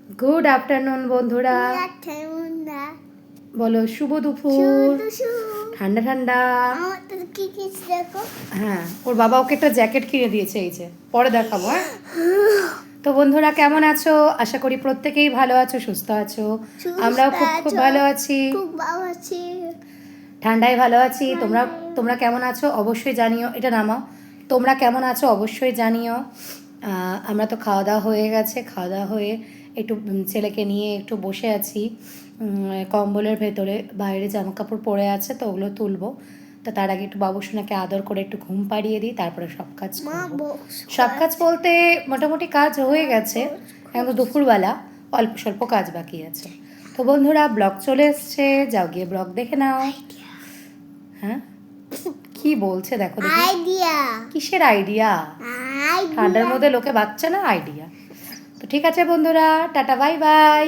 Good afternoon বন্ধুরা, বলো শুভ দুপুর। ঠান্ডা ঠান্ডা। হ্যাঁ, ওর বাবা ওকে একটা জ্যাকেট কিনে দিয়েছে, এই যে পরে দেখাবো। হ্যাঁ, তো বন্ধুরা কেমন আছো? আশা করি প্রত্যেকেই ভালো আছো, সুস্থ আছো। আমরাও খুব খুব ভালো আছি, ঠান্ডায় ভালো আছি। তোমরা তোমরা কেমন আছো অবশ্যই জানিও। এটা নামাও। তোমরা কেমন আছো অবশ্যই জানিও। আমরা তো খাওয়া দাওয়া হয়ে গেছে, খাওয়া দাওয়া হয়ে একটু ছেলেকে নিয়ে একটু বসে আছি কম্বলের ভেতরে। বাইরে জামা কাপড় পরে আছে, তো ওগুলো তুলবো। তো তার আগে একটু বাবুসোনাকে আদর করে একটু ঘুম পাড়িয়ে দিই, তারপরে সব কাজ করবো। সব কাজ বলতে মোটামুটি কাজ হয়ে গেছে, এখন তো দুপুরবেলা অল্প স্বল্প কাজ বাকি আছে। তো বন্ধুরা ব্লগ চলে এসছে, যাও গিয়ে ব্লগ দেখে নাও। হ্যাঁ, কি বলছে দেখো দেখি। আইডিয়া কিসের আইডিয়া? ঠান্ডার মধ্যে লোকে বাচ্চা না আইডিয়া। তো ঠিক আছে বন্ধুরা, টাটা বাই বাই।